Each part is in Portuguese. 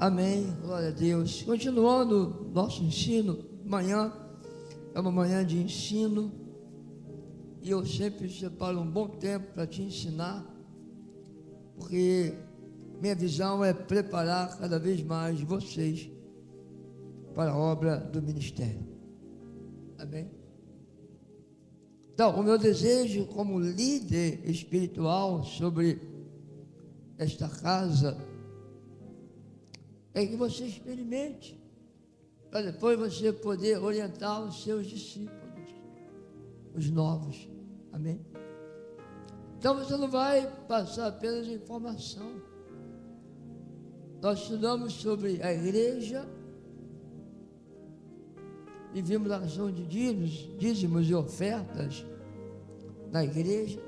Amém, glória a Deus. Continuando nosso ensino, amanhã é uma manhã de ensino, e eu sempre separo um bom tempo para te ensinar, porque minha visão é preparar cada vez mais vocês para a obra do ministério. Amém? Então, o meu desejo como líder espiritual sobre esta casa é que você experimente, para depois você poder orientar os seus discípulos, os novos. Amém? Então você não vai passar apenas informação. Nós estudamos sobre a igreja e vimos a questão de dízimos e ofertas na igreja.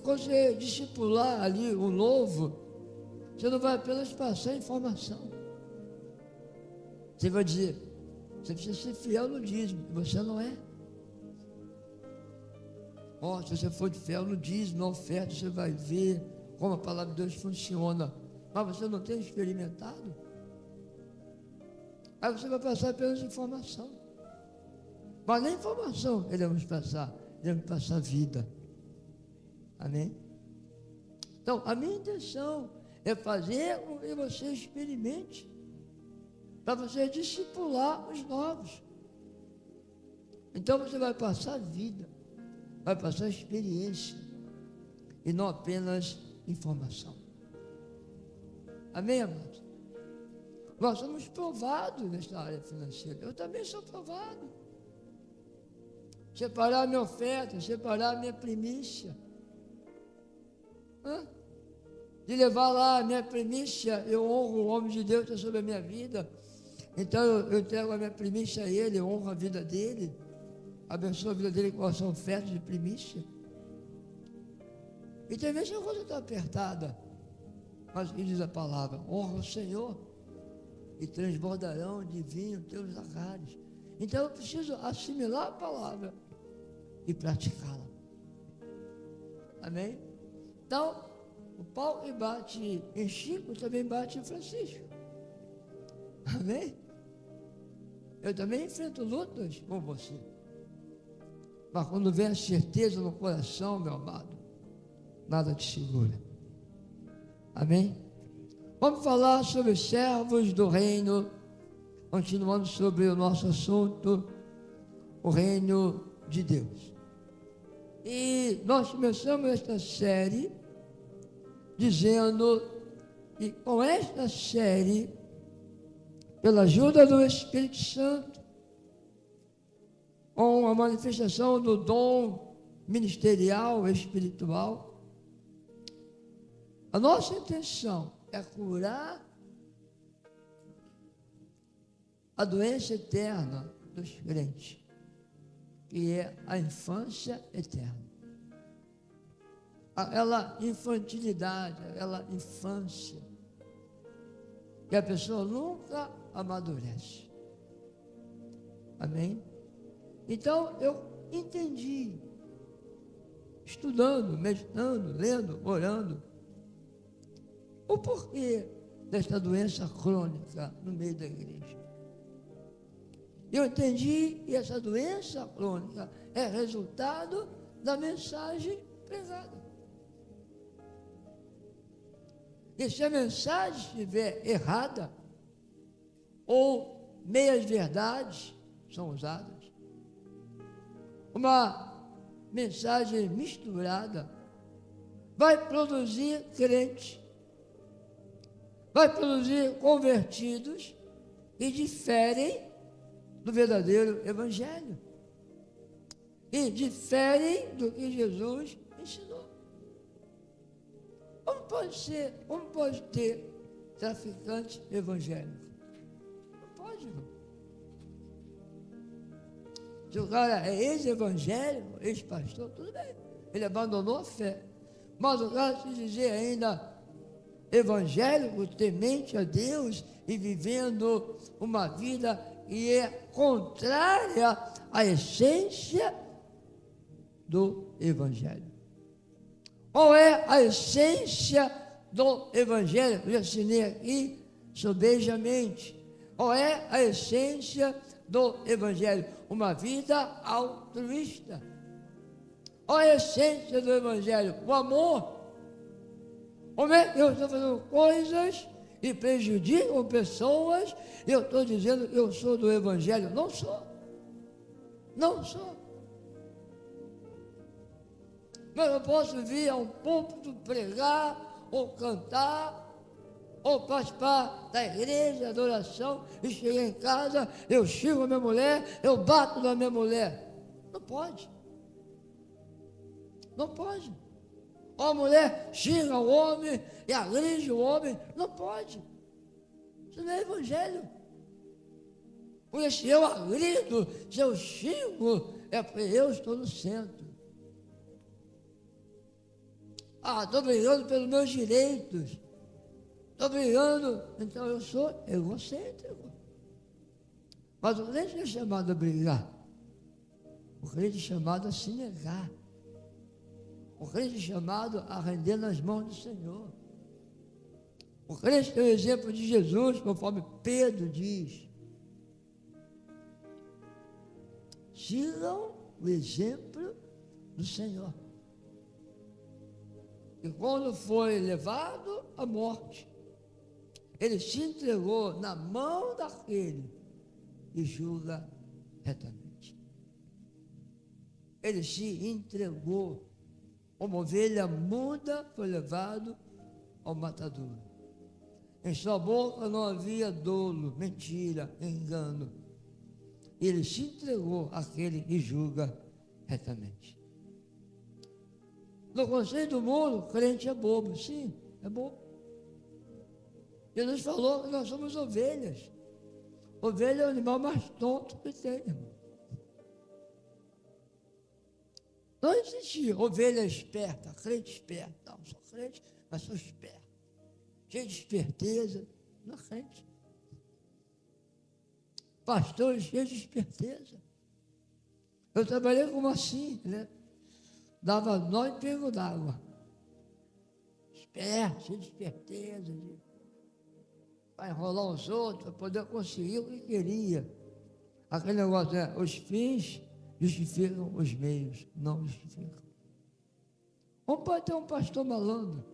Quando você discipular ali o novo, você não vai apenas passar informação. Você vai dizer, você precisa ser fiel no dízimo, e você não é. Se você for de fiel no dízimo, na oferta, você vai ver como a palavra de Deus funciona, mas você não tem experimentado. Aí você vai passar apenas informação. Mas nem informação iremos passar vida. Amém? Então, a minha intenção é fazer com que você experimente, para você discipular os novos. Então você vai passar vida, vai passar experiência, e não apenas informação. Amém, amados? Nós somos provados nesta área financeira. Eu também sou provado. Separar minha oferta, separar minha primícia. De levar lá a minha primícia, eu honro o homem de Deus que está sobre a minha vida. Então eu entrego a minha primícia a ele, eu honro a vida dele, abençoo a vida dele com essa oferta de primícia. E tem vezes que a coisa está apertada, mas o que diz a palavra? Honra o Senhor e transbordarão de vinho teus lagares. Então eu preciso assimilar a palavra e praticá-la. Amém? Então, o pau que bate em Chico também bate em Francisco. Amém? Eu também enfrento lutas com você. Mas quando vem a certeza no coração, meu amado, nada te segura. Amém? Vamos falar sobre os servos do reino, continuando sobre o nosso assunto, o reino de Deus. E nós começamos esta série dizendo que com esta série, pela ajuda do Espírito Santo, com a manifestação do dom ministerial, espiritual, a nossa intenção é curar a doença eterna dos crentes, que é a infância eterna. Aquela infantilidade, aquela infância, que a pessoa nunca amadurece. Amém? Então eu entendi, estudando, meditando, lendo, orando, o porquê desta doença crônica no meio da igreja. Eu entendi que essa doença crônica é resultado da mensagem pregada. E se a mensagem estiver errada, ou meias verdades são usadas, uma mensagem misturada vai produzir crentes, vai produzir convertidos que diferem do verdadeiro evangelho e diferem do que Jesus ensinou. Como pode ter traficante evangélico? Não pode, não. Se o cara é ex-evangélico, ex-pastor, tudo bem, ele abandonou a fé. Mas o cara se dizer ainda evangélico, temente a Deus e vivendo uma vida que é contrária à essência do evangelho. Qual é a essência do evangelho? Eu já assinei aqui sobejamente. Qual é a essência do Evangelho? Uma vida altruísta. Qual é a essência do Evangelho? O amor. Como é que eu estou fazendo coisas e prejudicam pessoas? Eu estou dizendo que eu sou do Evangelho? Não sou. Não sou. Mas eu posso vir a um púlpito pregar, ou cantar, ou participar da igreja, adoração, e chegar em casa, eu xingo a minha mulher, eu bato na minha mulher. Não pode. Não pode. Ou a mulher xinga o homem e agride o homem. Não pode. Isso não é evangelho. Porque se eu agrido, se eu xingo, é porque eu estou no centro. Estou brigando pelos meus direitos. Estou brigando, então eu sou egocêntrico. Mas o crente não é chamado a brigar. O crente é chamado a se negar. O crente é chamado a render nas mãos do Senhor. O crente tem o exemplo de Jesus, conforme Pedro diz. Sigam o exemplo do Senhor. E quando foi levado à morte, ele se entregou na mão daquele que julga retamente. Ele se entregou. Como ovelha muda, foi levado ao matadouro. Em sua boca não havia dolo, mentira, engano. Ele se entregou àquele que julga retamente. No conceito do mundo, crente é bobo. Sim, é bobo. Jesus falou que nós somos ovelhas. Ovelha é o animal mais tonto que tem, irmão. Não existe ovelha esperta, crente esperto. Não, sou crente, mas sou esperto. Cheio de esperteza. Não é crente. Pastor cheio de esperteza. Eu trabalhei como assim, né? Dava nó em pingo d'água. Esperto, cheio de esperteza. Para enrolar os outros, para poder conseguir o que queria. Aquele negócio, né? Os fins justificam os meios, não justificam. Ou pode ter um pastor malandro.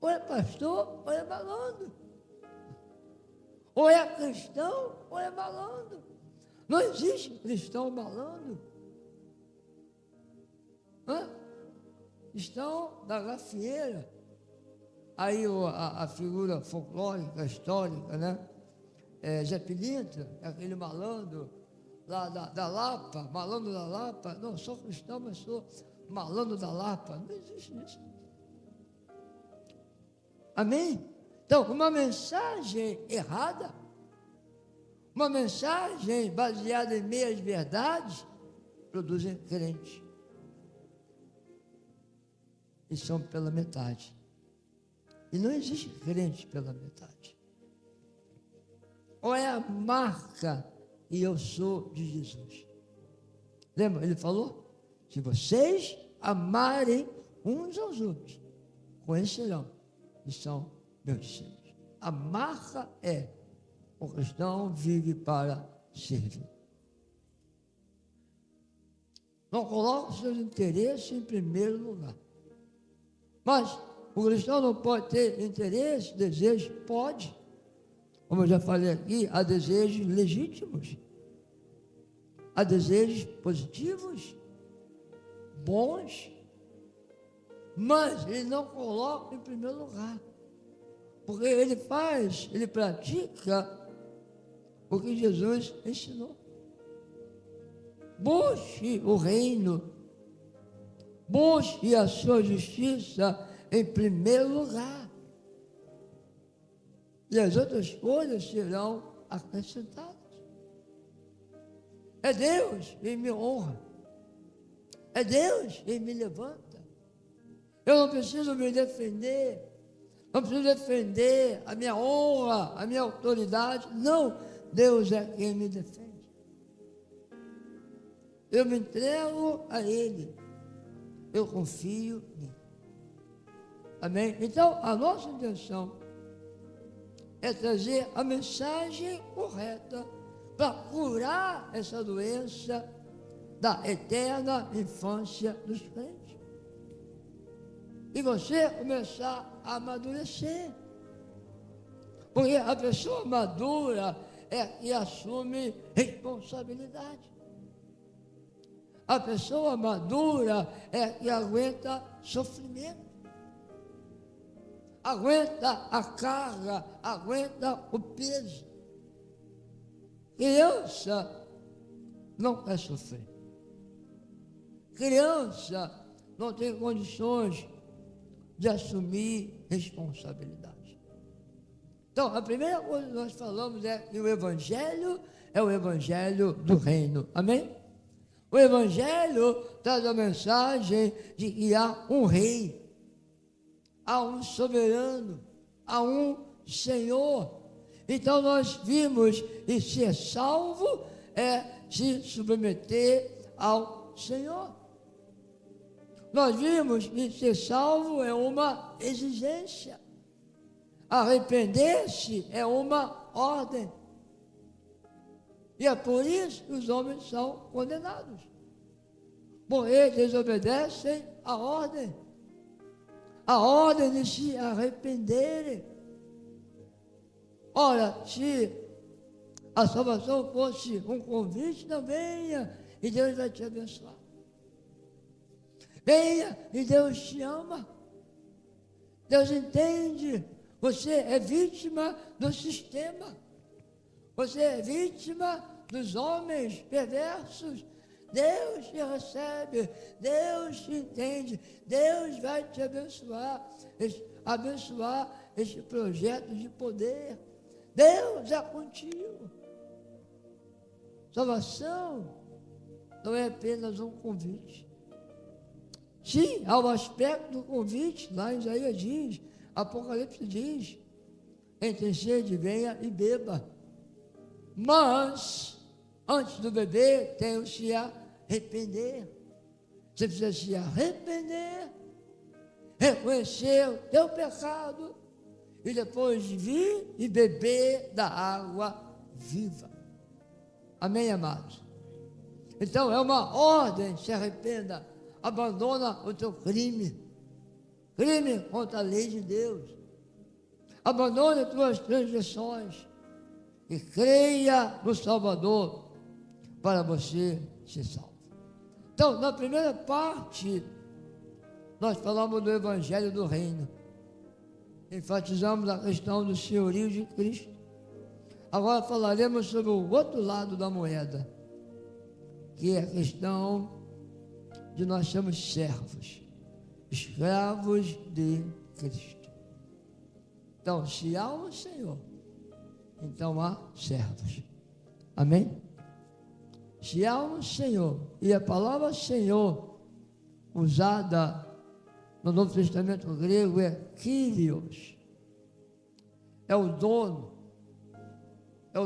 Ou é pastor, ou é malandro. Ou é cristão, ou é malandro. Não existe cristão malandro. Cristão da gafieira. Aí a figura folclórica, histórica, né? Zé Pilintra, aquele malandro lá da Lapa, malandro da Lapa. Não, sou cristão, mas sou malandro da Lapa. Não existe isso. Amém? Então, uma mensagem errada, uma mensagem baseada em meias verdades, produzem crentes. E são pela metade. E não existe crente pela metade. Qual é a marca que eu sou de Jesus? Lembra? Ele falou: se vocês amarem uns aos outros, conhecerão que são meus discípulos. A marca é: o cristão vive para servir. Não coloca os seus interesses em primeiro lugar. Mas o cristão não pode ter interesse, desejo? Pode. Como eu já falei aqui, há desejos legítimos. Há desejos positivos, bons, mas ele não coloca em primeiro lugar. Porque ele pratica o que Jesus ensinou. Busque o reino, busque a sua justiça em primeiro lugar. E as outras coisas serão acrescentadas. É Deus quem me honra. É Deus quem me levanta. Eu não preciso me defender. Não preciso defender a minha honra, a minha autoridade. Não, Deus é quem me defende. Eu me entrego a Ele. Eu confio nele. Amém? Então, a nossa intenção é trazer a mensagem correta para curar essa doença da eterna infância dos crentes. E você começar a amadurecer. Porque a pessoa madura é que assume responsabilidade. A pessoa madura é que aguenta sofrimento. Aguenta a carga, aguenta o peso. Criança não quer sofrer. Criança não tem condições de assumir responsabilidade. Então, a primeira coisa que nós falamos é que o Evangelho é o Evangelho do Reino. Amém? O Evangelho traz a mensagem de que há um rei, há um soberano, há um Senhor. Então nós vimos que ser salvo é se submeter ao Senhor. Nós vimos que ser salvo é uma exigência. Arrepender-se é uma ordem. E é por isso que os homens são condenados. Porque eles desobedecem a ordem. A ordem de se arrependerem. Ora, se a salvação fosse um convite, então venha e Deus vai te abençoar. Venha e Deus te ama. Deus entende. Você é vítima do sistema. Você é vítima dos homens perversos. Deus te recebe, Deus te entende, Deus vai te abençoar este projeto de poder. Deus é contigo. Salvação não é apenas um convite. Sim, há um aspecto do convite, lá em Isaías diz, Apocalipse diz, entre sede, venha e beba. Mas, antes do beber, tem que se arrepender. Você precisa se arrepender, reconhecer o teu pecado, e depois vir e beber da água viva. Amém, amados? Então, é uma ordem, se arrependa, abandona o teu crime contra a lei de Deus, abandone as tuas transgressões, e creia no Salvador para você ser salvo. Então, na primeira parte, nós falamos do Evangelho do Reino. Enfatizamos a questão do senhorio de Cristo. Agora falaremos sobre o outro lado da moeda, que é a questão de nós sermos servos, escravos de Cristo. Então, se há um Senhor, então há servos. Amém? Se há um Senhor, e a palavra Senhor, usada no Novo Testamento grego, é Kyrios. É o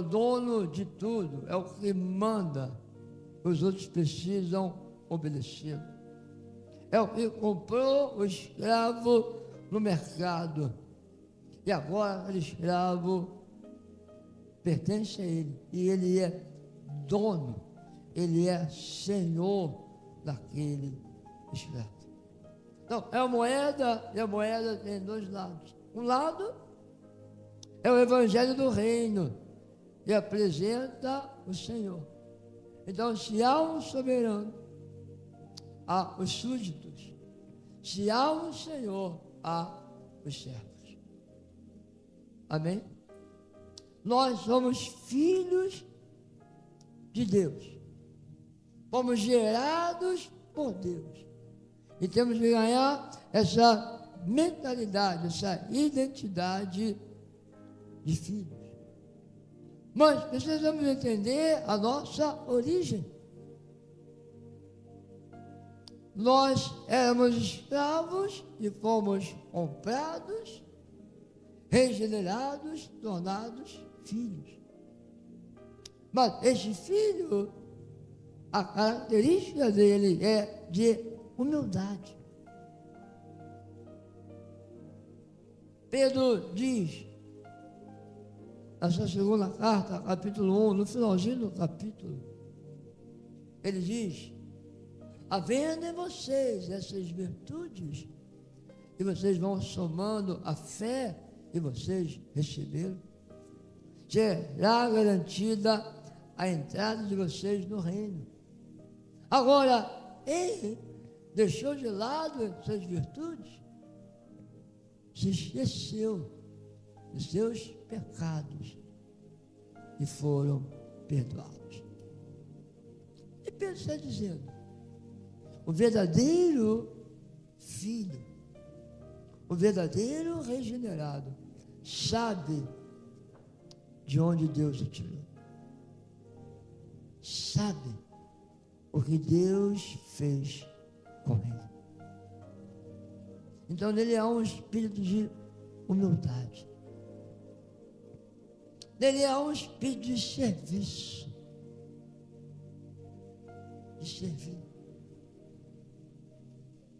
dono de tudo, é o que manda, os outros precisam obedecer. É o que comprou o escravo no mercado, e agora aquele escravo pertence a ele, e ele é dono, ele é senhor daquele escravo. Então, é a moeda, e a moeda tem dois lados. Um lado é o Evangelho do Reino, e apresenta o Senhor. Então, se há um soberano, há os súditos. Se há um Senhor, há os servos. Amém? Nós somos filhos de Deus. Fomos gerados por Deus. E temos que ganhar essa mentalidade, essa identidade de filhos. Mas precisamos entender a nossa origem. Nós éramos escravos e fomos comprados, regenerados, tornados filhos. Mas este filho, a característica dele é de humildade. Pedro diz na sua segunda carta, capítulo 1, no finalzinho do capítulo, ele diz: havendo em vocês essas virtudes, e vocês vão somando a fé e vocês receberam, será garantida a entrada de vocês no reino. Agora, ele deixou de lado essas virtudes, se esqueceu dos seus pecados e foram perdoados. E Pedro está dizendo: o verdadeiro filho, o verdadeiro regenerado, sabe de onde Deus o tirou, sabe o que Deus fez com ele. Então nele há um espírito de humildade, nele há um espírito de serviço, de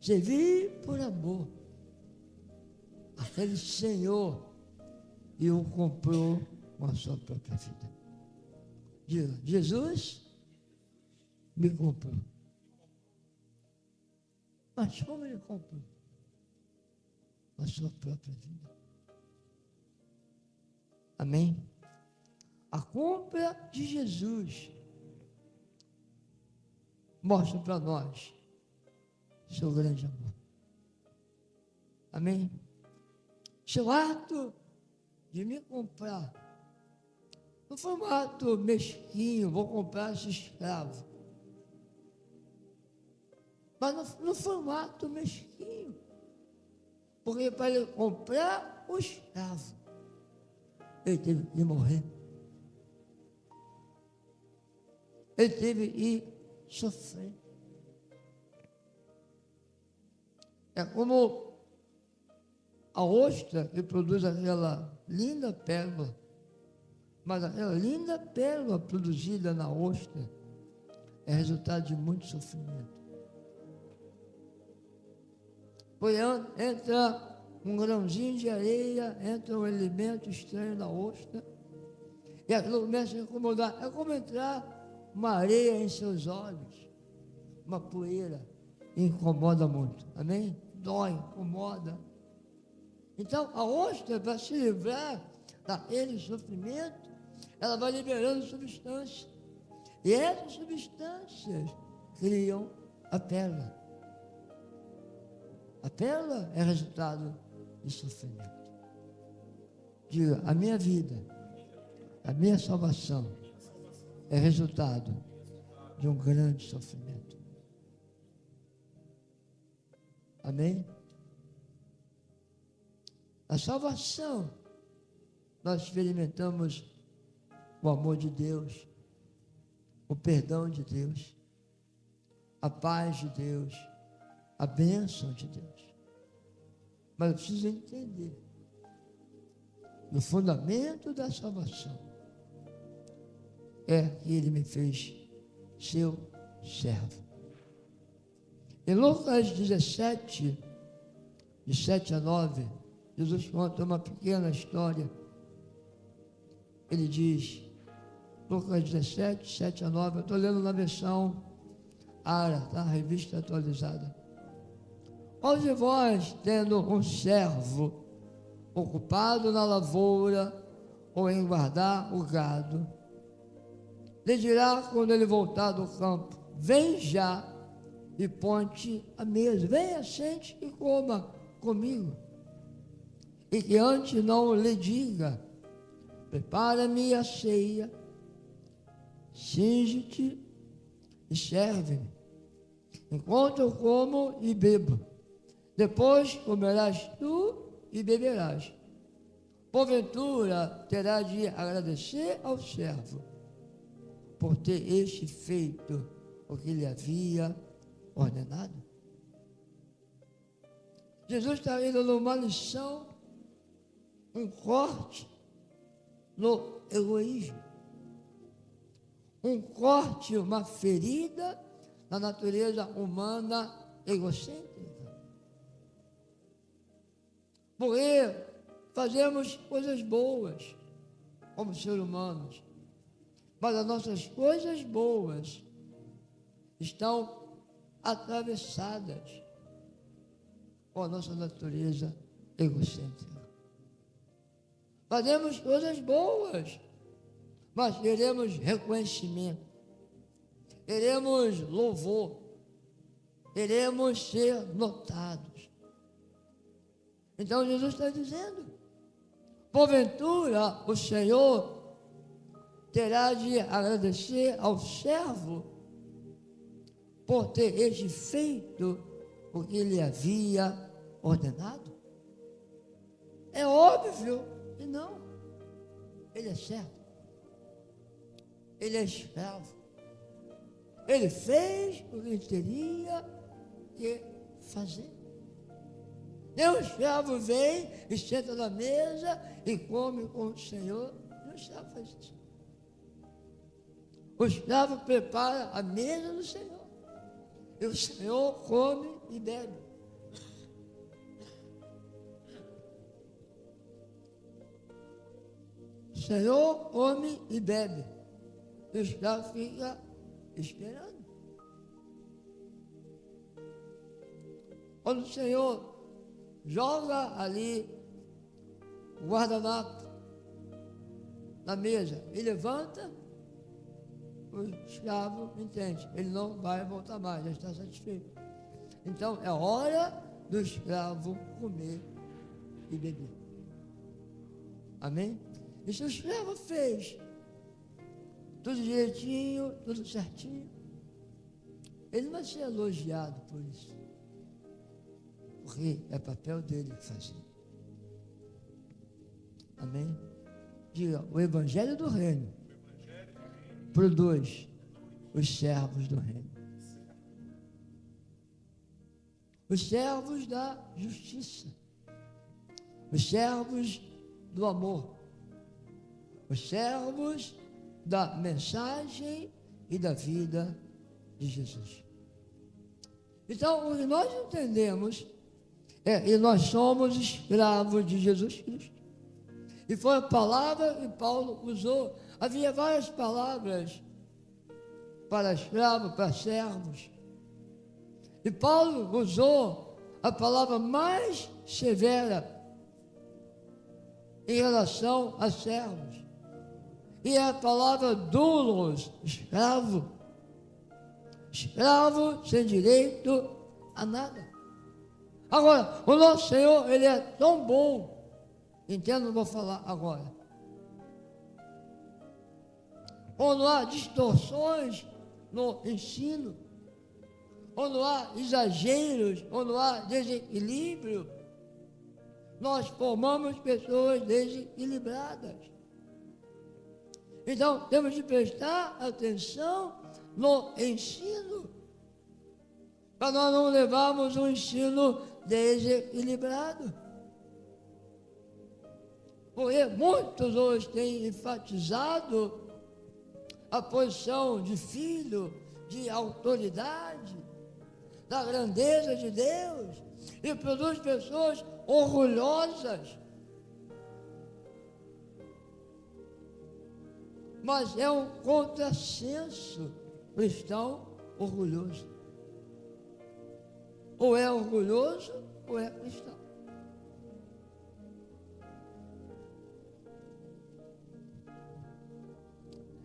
servir por amor. Aquele Senhor e o comprou com a sua própria vida. Diga: Jesus me comprou. Mas como ele comprou? Com a sua própria vida. Amém? A compra de Jesus mostra para nós seu grande amor. Amém? Seu ato de me comprar não foi um ato mesquinho, vou comprar esse escravo. Mas não foi um ato mesquinho, porque para ele comprar o escravo, ele teve que morrer. Ele teve que sofrer. É como a ostra que produz aquela linda pérola, mas aquela linda pérola produzida na ostra é resultado de muito sofrimento. Pois entra um grãozinho de areia, entra um alimento estranho na ostra, e aquilo começa a incomodar. É como entrar uma areia em seus olhos, uma poeira, incomoda muito. Amém? Dói, incomoda. Então, a ostra, para se livrar daquele sofrimento, ela vai liberando substâncias. E essas substâncias criam a pérola. A pérola é resultado de sofrimento. Diga: a minha vida, a minha salvação é resultado de um grande sofrimento. Amém? A salvação, nós experimentamos o amor de Deus, o perdão de Deus, a paz de Deus, a bênção de Deus. Mas eu preciso entender, no fundamento da salvação, é que Ele me fez seu servo. Em Lucas 17, de 7 a 9, Jesus conta uma pequena história. Ele diz, Lucas 17, 7 a 9, eu estou lendo na versão ARA, tá? Revista atualizada. Qual de vós, tendo um servo ocupado na lavoura ou em guardar o gado, lhe dirá quando ele voltar do campo: vem já e ponte a mesa, venha, sente e coma comigo. E que antes não lhe diga: prepara-me a ceia, cinge-te e serve-me, enquanto eu como e bebo. Depois comerás tu e beberás. Porventura terá de agradecer ao servo por ter este feito o que lhe havia ordenado. Jesus está indo numa lição, um corte no egoísmo, um corte, uma ferida na natureza humana egocêntrica. Porque fazemos coisas boas, como seres humanos, mas as nossas coisas boas estão atravessadas com a nossa natureza egocêntrica. Fazemos coisas boas, mas queremos reconhecimento, queremos louvor, queremos ser notados. Então Jesus está dizendo, porventura o Senhor terá de agradecer ao servo por ter este feito o que ele havia ordenado? É óbvio que não. Ele é servo, ele é escravo, ele fez o que ele teria que fazer. Nem o escravo vem e senta na mesa e come com o Senhor. Não, o escravo faz isso. O escravo prepara a mesa do Senhor e o Senhor come e bebe. O Senhor come e bebe e o escravo fica esperando. Quando o Senhor joga ali o guardanapo na mesa e levanta, o escravo entende, ele não vai voltar mais, já está satisfeito. Então é hora do escravo comer e beber. Amém? E se o escravo fez tudo direitinho, tudo certinho, ele não vai ser elogiado por isso, porque é papel dele fazer. Amém? Diga, o Evangelho do Reino produz os servos do reino. Os servos da justiça. Os servos do amor. Os servos da mensagem e da vida de Jesus. Então, o que nós entendemos é que nós somos escravos de Jesus Cristo. E foi a palavra que Paulo usou. Havia várias palavras para escravos, para servos. E Paulo usou a palavra mais severa em relação a servos. E é a palavra doulos, escravo. Escravo sem direito a nada. Agora, o nosso Senhor, Ele é tão bom. Entendo, não vou falar agora. Quando há distorções no ensino, quando há exageros, quando há desequilíbrio, nós formamos pessoas desequilibradas. Então, temos de prestar atenção no ensino, para nós não levarmos um ensino desequilibrado. Porque muitos hoje têm enfatizado a posição de filho, de autoridade, da grandeza de Deus, e produz pessoas orgulhosas. Mas é um contrassenso cristão orgulhoso. Ou é orgulhoso ou é cristão.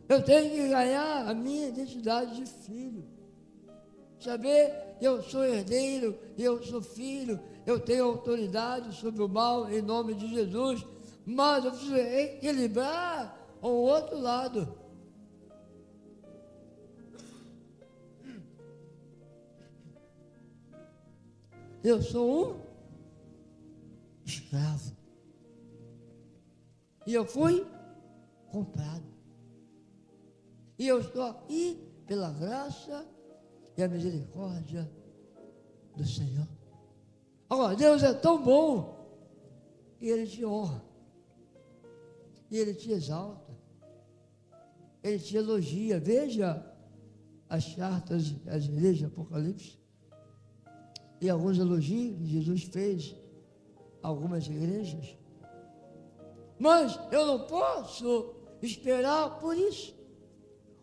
Eu tenho que ganhar a minha identidade de filho. Saber que eu sou herdeiro, eu sou filho, eu tenho autoridade sobre o mal em nome de Jesus, mas eu preciso equilibrar o outro lado. Eu sou um escravo. E eu fui comprado. E eu estou aqui pela graça e a misericórdia do Senhor. Agora, Deus é tão bom que Ele te honra, e Ele te exalta, Ele te elogia. Veja as cartas às igrejas de Apocalipse e alguns elogios que Jesus fez a algumas igrejas. Mas eu não posso esperar por isso,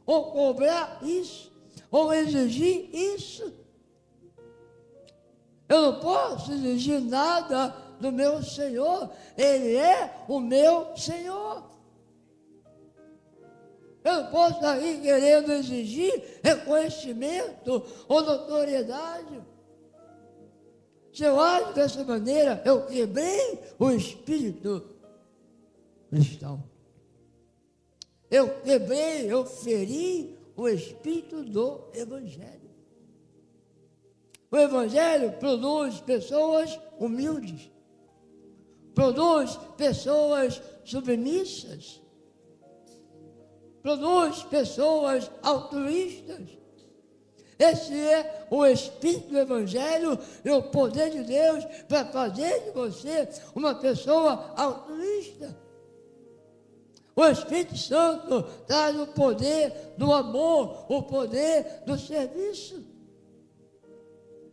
ou cobrar isso, ou exigir isso. Eu não posso exigir nada do meu Senhor, Ele é o meu Senhor. Eu não posso estar aí querendo exigir reconhecimento ou notoriedade. Se eu acho dessa maneira, eu quebrei o espírito cristão. Eu feri o espírito do Evangelho. O Evangelho produz pessoas humildes, produz pessoas submissas, produz pessoas altruístas. Esse é o Espírito do Evangelho e o poder de Deus para fazer de você uma pessoa altruísta. O Espírito Santo traz o poder do amor, o poder do serviço.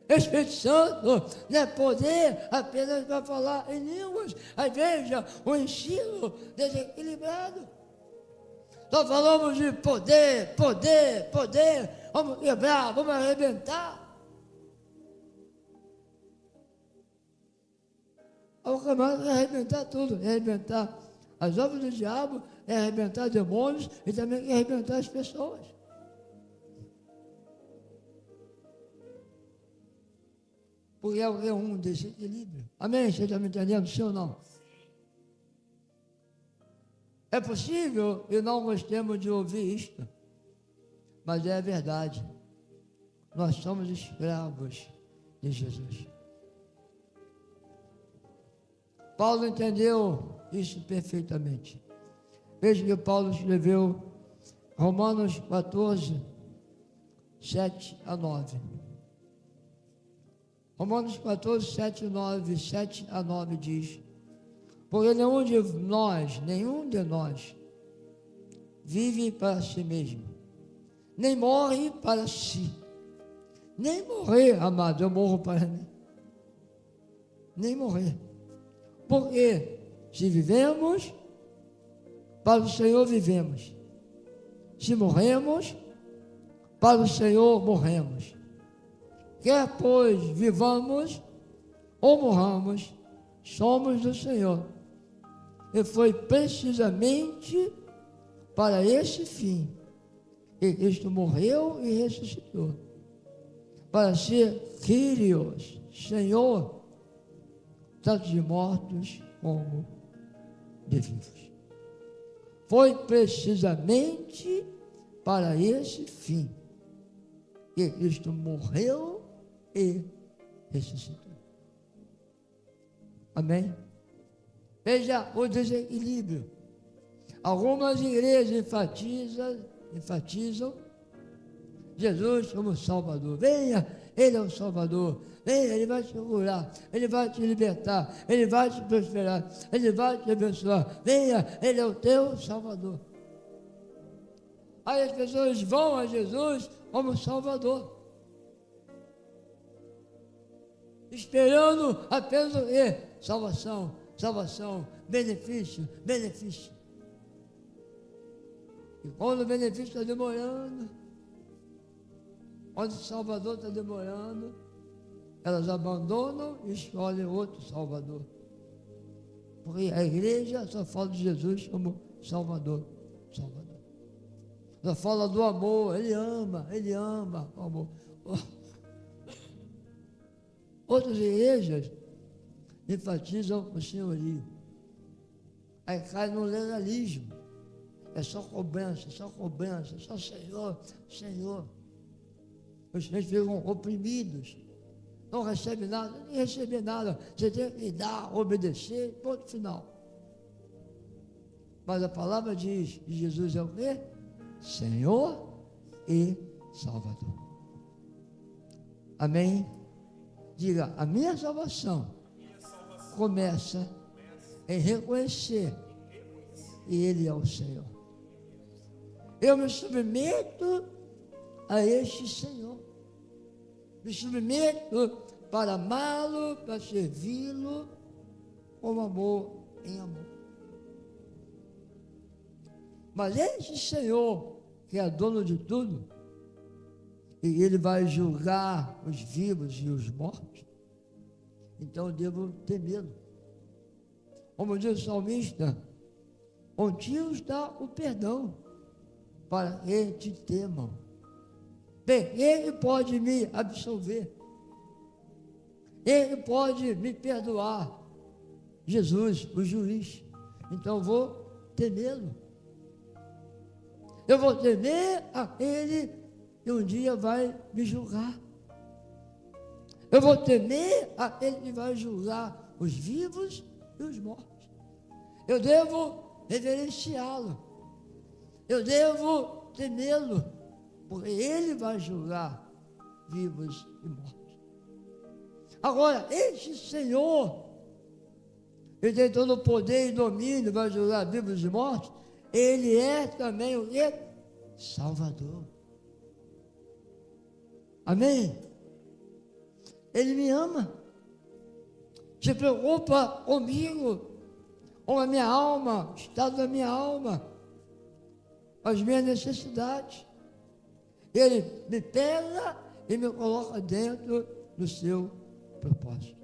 O Espírito Santo não é poder apenas para falar em línguas. Aí veja o ensino desequilibrado. Nós falamos de poder, poder, poder. Vamos quebrar, vamos arrebentar. O camarada é arrebentar tudo, é arrebentar as obras do diabo, é arrebentar demônios e também é arrebentar as pessoas. Porque é um desequilíbrio. Amém? Você está me entendendo, sim ou não? É possível e não gostemos de ouvir isto, mas é a verdade. Nós somos escravos de Jesus. Paulo entendeu isso perfeitamente. Veja que Paulo escreveu Romanos 14, 7 a 9. Romanos 14, 7 a 9 diz: porque nenhum de nós vive para si mesmo, nem morre para si. Nem morrer, amado, eu morro para mim. Nem morrer. Porque se vivemos, para o Senhor vivemos. Se morremos, para o Senhor morremos. Quer pois vivamos ou morramos, somos do Senhor. E foi precisamente para esse fim que Cristo morreu e ressuscitou, para ser Kyrios, Senhor, tanto de mortos como de vivos. Foi precisamente para esse fim que Cristo morreu e ressuscitou. Amém? Veja o desequilíbrio. Algumas igrejas enfatizam Jesus como Salvador. Venha, Ele é o Salvador. Venha, Ele vai te curar, Ele vai te libertar, Ele vai te prosperar, Ele vai te abençoar. Venha, Ele é o teu Salvador. Aí as pessoas vão a Jesus como Salvador, esperando apenas o quê? Salvação, salvação, benefício, benefício. E quando o benefício está demorando, quando o Salvador está demorando, elas abandonam e escolhem outro Salvador. Porque a igreja só fala de Jesus como Salvador, Salvador. Só fala do amor, Ele ama o amor. Outras igrejas enfatizam o senhorio. Aí cai no legalismo. É só cobrança, só Senhor, Senhor. Os crentes ficam oprimidos. Não recebe nada, nem receber nada. Você tem que dar, obedecer, ponto final. Mas a palavra diz que Jesus é o quê? Senhor e Salvador. Amém? Diga, a minha salvação começa em reconhecer que Ele é o Senhor. Eu me submeto a este Senhor. Me submeto para amá-lo, para servi-lo com amor em amor. Mas esse Senhor, que é dono de tudo, e Ele vai julgar os vivos e os mortos, então eu devo temê-lo. Como diz o salmista, contigo está o perdão, para que te temam. Bem, Ele pode me absolver, Ele pode me perdoar, Jesus, o juiz. Então eu vou temê-lo. Eu vou temer aquele que um dia vai me julgar. Eu vou temer aquele que vai julgar os vivos e os mortos. Eu devo reverenciá-lo. Eu devo temê-lo, porque ele vai julgar vivos e mortos. Agora, este Senhor, ele tem todo o poder e domínio, vai julgar vivos e mortos. Ele é também o quê? Salvador. Amém? Ele me ama, se preocupa comigo, com a minha alma, o estado da minha alma, as minhas necessidades. Ele me pega e me coloca dentro do seu propósito.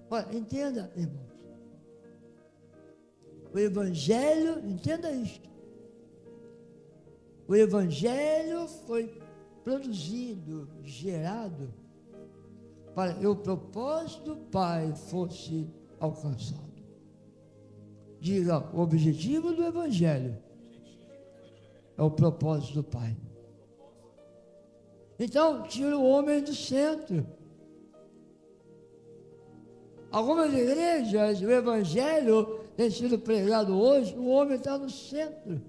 Olha, entenda, irmãos. O Evangelho, entenda isto. O Evangelho foi produzido, gerado, para que o propósito do Pai fosse alcançado. Diga, o objetivo do Evangelho é o propósito do Pai. Então, tira o homem do centro. Algumas igrejas, o Evangelho tem sido pregado hoje, o homem está no centro.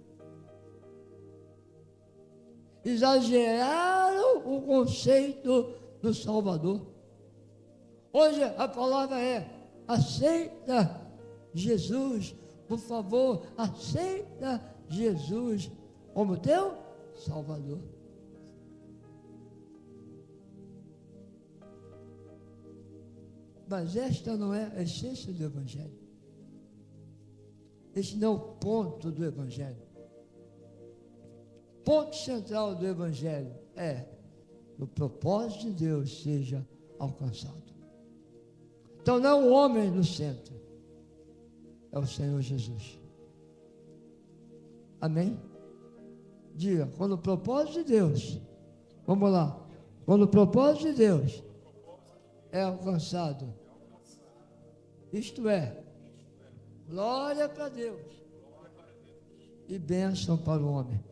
Exageraram o conceito do Salvador. Hoje a palavra é: aceita Jesus, por favor, aceita Jesus como teu Salvador. Mas esta não é a essência do Evangelho. Este não é o ponto do Evangelho. O ponto central do Evangelho é que o propósito de Deus seja alcançado. Então não é o homem no centro, é o Senhor Jesus. Amém? Diga, quando o propósito de Deus, vamos lá, quando o propósito de Deus é alcançado, isto é, glória para Deus e bênção para o homem.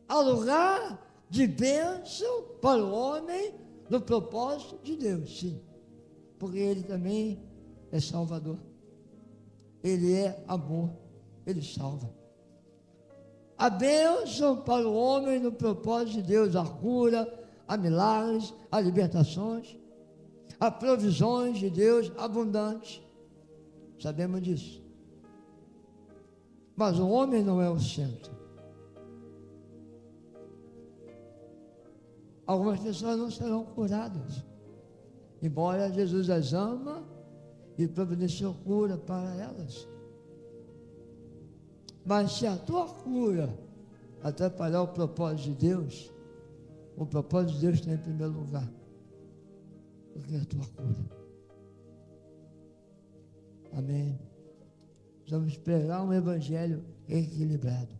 Há lugar de bênção para o homem no propósito de Deus, sim, porque Ele também é Salvador, Ele é amor, Ele salva. A bênção para o homem no propósito de Deus, a cura, a milagres, a libertações, a provisões de Deus abundantes, sabemos disso. Mas o homem não é o centro. Algumas pessoas não serão curadas, embora Jesus as ama e providenciou cura para elas. Mas se a tua cura atrapalhar o propósito de Deus, o propósito de Deus está em primeiro lugar, porque é a tua cura. Amém? Vamos pregar um evangelho equilibrado.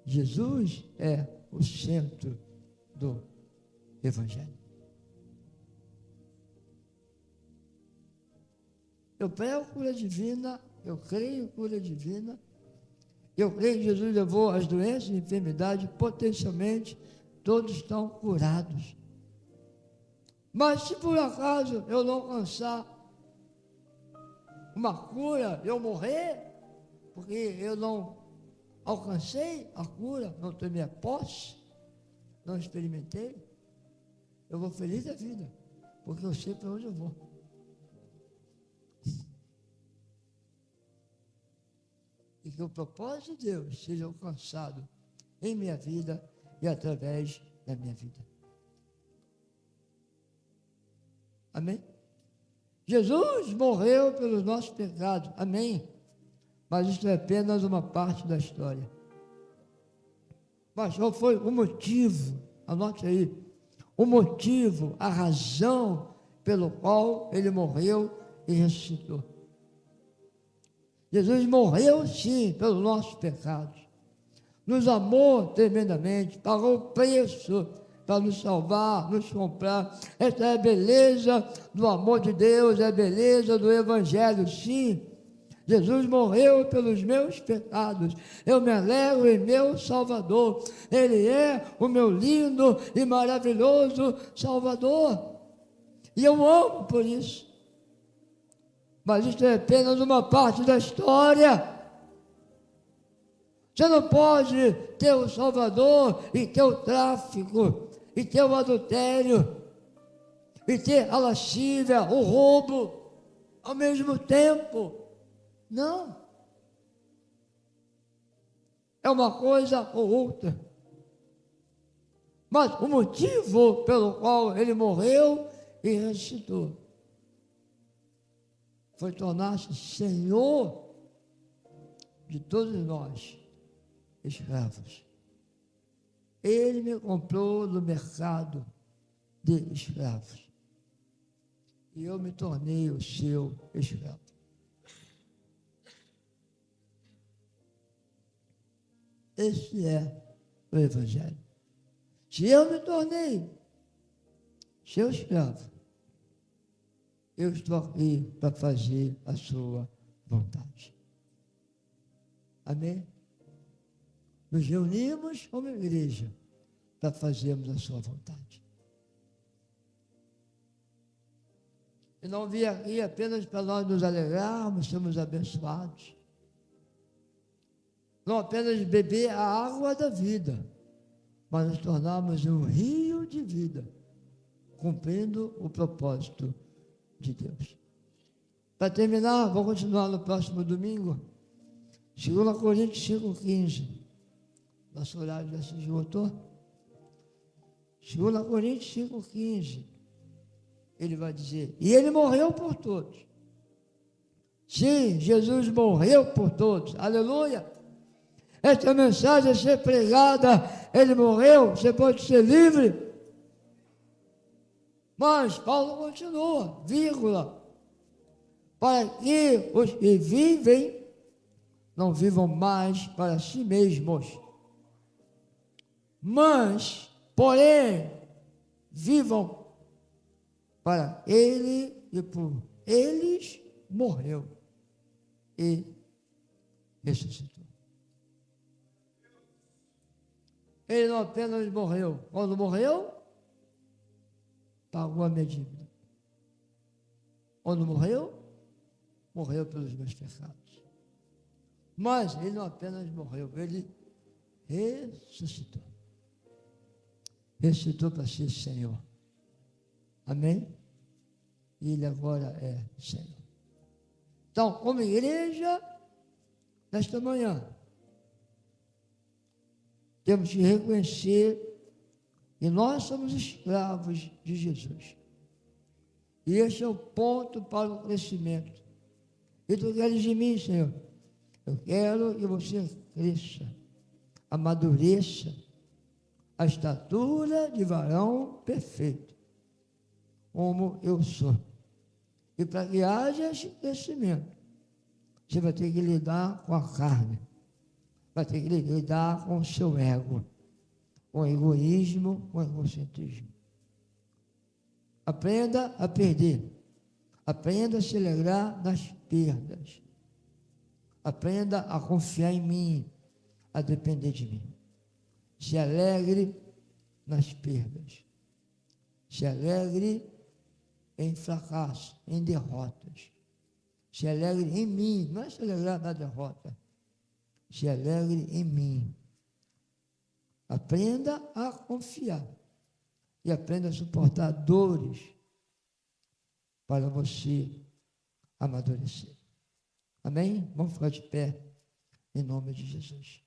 Jesus é o centro do evangelho. Eu prego cura divina, eu creio em cura divina, eu creio que Jesus levou as doenças e enfermidades, potencialmente todos estão curados. Mas se por acaso eu não alcançar uma cura, eu morrer, porque eu não alcancei a cura, não tomei a posse, não experimentei, eu vou feliz da vida, porque eu sei para onde eu vou. E que o propósito de Deus seja alcançado em minha vida e através da minha vida. Amém? Jesus morreu pelos nossos pecados, amém? Mas isso é apenas uma parte da história. Mas qual foi o motivo? Anote aí. O motivo, a razão pelo qual ele morreu e ressuscitou. Jesus morreu, sim, pelos nossos pecados. Nos amou tremendamente, pagou o preço para nos salvar, nos comprar. Esta é a beleza do amor de Deus, é a beleza do Evangelho, sim. Jesus morreu pelos meus pecados. Eu me alegro em meu Salvador. Ele é o meu lindo e maravilhoso Salvador. E eu amo por isso. Mas isso é apenas uma parte da história. Você não pode ter o Salvador e ter o tráfico, e ter o adultério, e ter a lascívia, o roubo, ao mesmo tempo. Não. É uma coisa ou outra. Mas o motivo pelo qual ele morreu e ressuscitou foi tornar-se Senhor de todos nós, escravos. Ele me comprou no mercado de escravos. E eu me tornei o seu escravo. Esse é o Evangelho. Se eu me tornei seu escravo, eu estou aqui para fazer a sua vontade. Amém? Nos reunimos como igreja para fazermos a sua vontade. E não vim aqui apenas para nós nos alegrarmos, sermos abençoados. Não apenas beber a água da vida, mas nos tornarmos um rio de vida, cumprindo o propósito de Deus. Para terminar, vou continuar no próximo domingo, 2 Coríntios 5,15. Nosso horário já se esgotou. 2 Coríntios 5,15. Ele vai dizer, e ele morreu por todos. Sim, Jesus morreu por todos. Aleluia! Esta mensagem a ser pregada, ele morreu, você pode ser livre. Mas Paulo continua, vírgula, para que os que vivem não vivam mais para si mesmos, mas, porém, vivam para ele e por eles morreu e ressuscitou. Ele não apenas morreu, quando morreu, pagou a minha dívida. Quando morreu, morreu pelos meus pecados. Mas ele não apenas morreu, ele ressuscitou. Ressuscitou para ser Senhor. Amém? E ele agora é Senhor. Então, como igreja, nesta manhã, temos que reconhecer que nós somos escravos de Jesus. E esse é o ponto para o crescimento. E tu queres de mim, Senhor? Eu quero que você cresça, amadureça a estatura de varão perfeito, como eu sou. E para que haja esse crescimento, você vai ter que lidar com a carne, vai ter que lidar com o seu ego, com o egoísmo, com o egocentrismo. Aprenda a perder, aprenda a se alegrar nas perdas, aprenda a confiar em mim, a depender de mim. Se alegre nas perdas, se alegre em fracasso, em derrotas, se alegre em mim, não é se alegrar na derrota, se alegre em mim. Aprenda a confiar e aprenda a suportar dores para você amadurecer. Amém? Vamos ficar de pé em nome de Jesus.